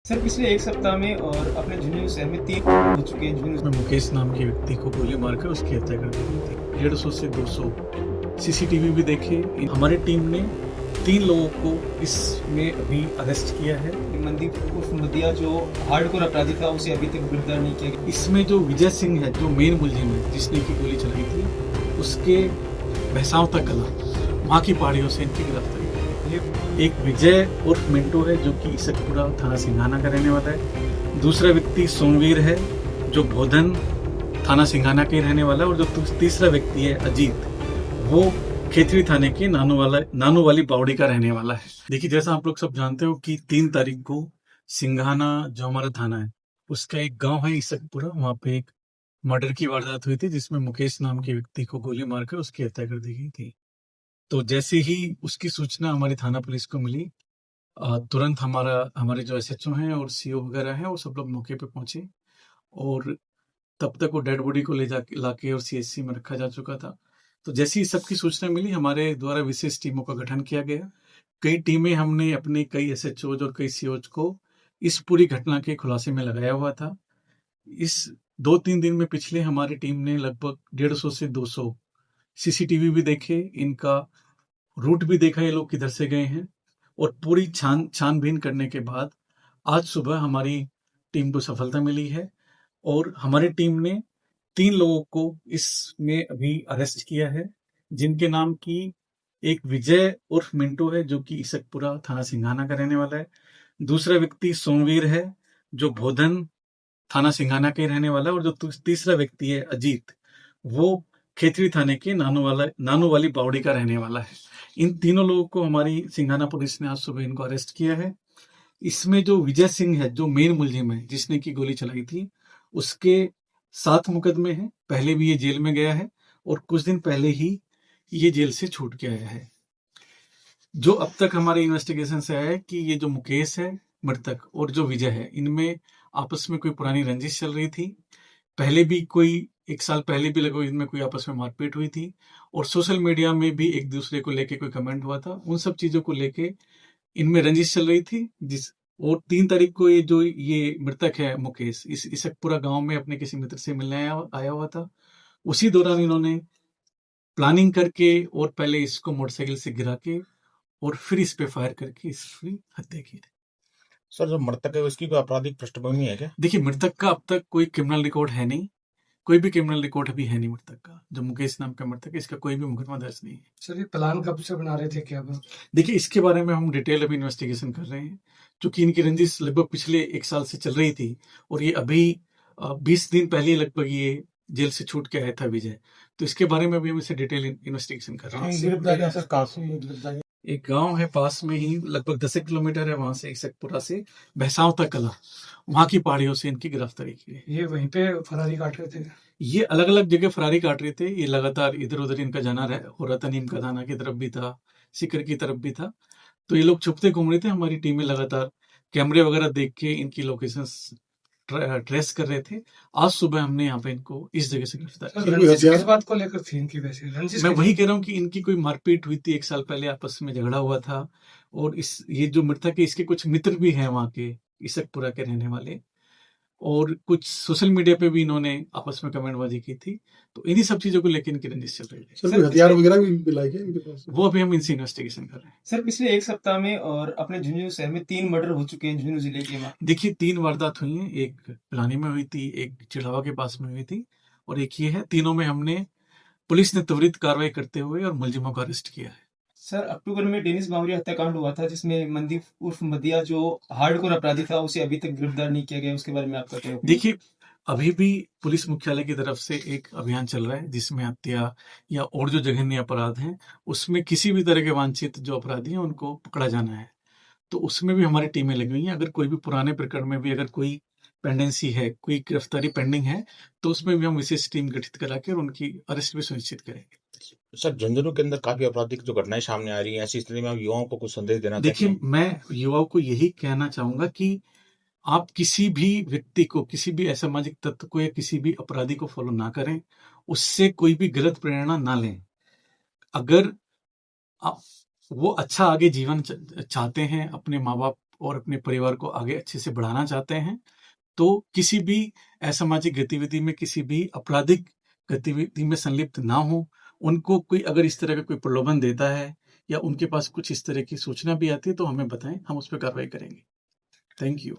Sir पिछले एक सप्ताह में और अपने झुंझुनू शहर में 3 हो चुके हैं। झुंझुनू में मुकेश नाम के व्यक्ति को गोली मारकर उसकी हत्या कर दी गई थी। 150 से 200 सीसीटीवी भी देखे। हमारी टीम ने 3 लोगों को इसमें अभी अरेस्ट किया है। मनदीप उर्फ मदिया जो हार्डकोर अपराधी था उसे अभी तक गिरफ्तार नहीं किया गया। इसमें जो विजय सिंह है, जो मेन मुलजिम है जिसने की गोली चलाई थी, उसके भैंसावता कला वहाँ की पहाड़ियों से इनकी गिरफ्तारी हुई। एक विजय उर्फ मिंटो है जो कि इसकपुरा थाना सिंघाना का रहने वाला है। दूसरा व्यक्ति सोमवीर है जो बोधन थाना सिंघाना के रहने वाला है। और जो तीसरा व्यक्ति है अजीत, वो खेतरी थाने के नानू वाली बावड़ी का रहने वाला है। देखिए, जैसा आप लोग सब जानते हो कि 3 तारीख को सिंघाना जो हमारा थाना है उसका एक गांव है इसकपुरा, वहां पे एक मर्डर की वारदात हुई थी जिसमें मुकेश नाम के व्यक्ति को गोली मारकर उसकी हत्या कर दी गई थी। तो जैसे ही उसकी सूचना हमारी थाना पुलिस को मिली, तुरंत हमारे जो एसएचओ हैं और सीओ वगैरह हैं वो सब लोग मौके पे पहुंचे। और तब तक वो डेड बॉडी को लाके और सीएचसी में रखा जा चुका था। तो जैसी सबकी सूचना मिली, हमारे द्वारा विशेष टीमों का गठन किया गया। कई टीमें हमने अपने कई एसएचओ और कई सीओज को इस पूरी घटना के खुलासे में लगाया हुआ था। इस 2-3 दिन में पिछले हमारी टीम ने लगभग 150 से 200 सीसीटीवी भी देखे, इनका रूट भी देखा ये लोग किधर से गए हैं। और पूरी छानबीन करने के बाद आज सुबह हमारी टीम को सफलता मिली है और हमारी टीम ने 3 लोगों को इसमें अभी अरेस्ट किया है, जिनके नाम की एक विजय उर्फ मिंटो है जो कि इसकपुरा थाना सिंघाना का रहने वाला है। दूसरा व्यक्ति सोमवीर है जो बोधन थाना सिंघाना के रहने वाला है। और जो तीसरा व्यक्ति है अजीत, वो खेतरी थाने के नानू वाली बावड़ी का रहने वाला है। इन तीनों लोगों को हमारी सिंघाना पुलिस ने आज सुबह इनको अरेस्ट किया है। इसमें जो विजय सिंह है, जो मेन मुलजिम है जिसने की गोली चलाई थी, उसके 7 मुकदमे हैं। पहले भी ये जेल में गया है और कुछ दिन पहले ही ये जेल से छूट के आया है। जो अब तक हमारे इन्वेस्टिगेशन से आया है कि ये जो मुकेश है मृतक और जो विजय है, इनमें आपस में कोई पुरानी रंजिश चल रही थी। पहले भी कोई 1 साल पहले भी लगभग इनमें कोई आपस में मारपीट हुई थी और सोशल मीडिया में भी एक दूसरे को लेके कोई कमेंट हुआ था। उन सब चीजों को लेके इनमें रंजिश चल रही थी। और 3 तारीख को ये मृतक है मुकेश इस इसकपुरा गांव में अपने किसी मित्र से मिलने आया हुआ था। उसी दौरान इन्होंने प्लानिंग करके और पहले इसको मोटरसाइकिल से गिरा के और फिर इस पे फायर करके इसकी हत्या की थी। सर, जो मृतक है उसकी कोई आपराधिक पृष्ठभूमि है क्या? देखिए, मृतक का अब तक कोई क्रिमिनल रिकॉर्ड है नहीं। कोई भी क्रिमिनल रिकॉर्ड अभी है नहीं मृतक का। जो मुकेश नाम का मृतक है, इसका कोई भी मुकदमा दर्ज नहीं है। सर ये प्लान कब से बना रहे थे क्या? देखिए, इसके बारे में हम डिटेल अभी इन्वेस्टिगेशन कर रहे हैं, क्योंकि इनकी रंजिश लगभग पिछले 1 साल से चल रही थी और ये अभी 20 दिन पहले लगभग ये जेल से छूट के आया था विजय। तो इसके बारे में भी हम इसे डिटेल इन्वेस्टिगेशन कर रहे हैं। एक गांव है पास में ही, लगभग 10 किलोमीटर है वहां से, इसकपुरा से भैंसावता कला, वहां की पहाड़ियों से इनकी गिरफ्तारी की है। ये वहीं पे फरारी काट रहे थे? ये अलग अलग जगह फरारी काट रहे थे। ये लगातार इधर उधर इनका जाना हो रहा था। नीम का थाना की तरफ भी था, सिकर की तरफ भी था। तो ये लोग छुपते घूम रहे थे। हमारी टीमें लगातार कैमरे वगैरह देख के इनकी लोकेशंस ट्रेस कर रहे थे। आज सुबह हमने यहाँ पे इनको इस जगह से गिरफ्तार किस बात को लेकर थी इनकी? वैसे रंजिश मैं वही कह रहा हूँ कि इनकी कोई मारपीट हुई थी 1 साल पहले, आपस में झगड़ा हुआ था। और ये जो मृतक है, इसके कुछ मित्र भी हैं वहाँ के इसकपुरा के रहने वाले, और कुछ सोशल मीडिया पे भी इन्होंने आपस में कमेंटबाजी की थी। तो इन्हीं सब चीजों को लेकर इनकी रंजिश चल रही है। सर, हथियार वगैरह भी मिला है इनके पास? वो अभी हम इनसे इन्वेस्टिगेशन कर रहे हैं। सर पिछले एक सप्ताह में और अपने झुंझुनू शहर में 3 मर्डर हो चुके हैं झुंझुनू जिले के। देखिए, 3 वारदात हुई हैं। एक पिलानी में हुई थी, एक चिड़ावा के पास में हुई थी और एक ये है। तीनों में हमने पुलिस ने त्वरित कार्रवाई करते हुए और मुलजिमों को अरेस्ट किया है। सर अक्टूबर में डेनिस बावरिया हत्याकांड हुआ था जिसमें मनदीप उर्फ मदिया जो हार्डकोर अपराधी था उसे अभी तक गिरफ्तार नहीं किया गया। उसके बारे में आपका क्या? देखिए, अभी भी पुलिस मुख्यालय की तरफ से एक अभियान चल रहा है जिसमें हत्या या और जो जघन्य अपराध हैं, उसमें किसी भी तरह के वांछित जो अपराधी हैं उनको पकड़ा जाना है। तो उसमें भी हमारी टीमें लगी हुई हैं। अगर कोई भी पुराने प्रकरण में भी अगर कोई पेंडेंसी है, कोई गिरफ्तारी पेंडिंग है, तो उसमें भी हम विशेष टीम गठित करा के और उनकी अरेस्ट भी सुनिश्चित करेंगे। सर, झुंझुनू के अंदर काफी आपराधिक जो घटनाएं सामने आ रही हैं, ऐसी स्थिति में आप युवाओं को कुछ संदेश देना चाहते देखिए, हैं? मैं युवाओं को यही कहना चाहूंगा कि आप किसी भी व्यक्ति को, किसी भी असामाजिक तत्व को या किसी भी अपराधी को फॉलो ना करें, उससे कोई भी गलत प्रेरणा ना लें। अगर आप वो अच्छा आगे जीवन चाहते हैं, अपने माँ बाप और अपने परिवार को आगे अच्छे से बढ़ाना चाहते हैं, तो किसी भी असामाजिक गतिविधि में, किसी भी आपराधिक गतिविधि में संलिप्त ना हो। उनको कोई अगर इस तरह का कोई प्रलोभन देता है या उनके पास कुछ इस तरह की सूचना भी आती है तो हमें बताएं, हम उस पर कार्रवाई करेंगे। Thank you.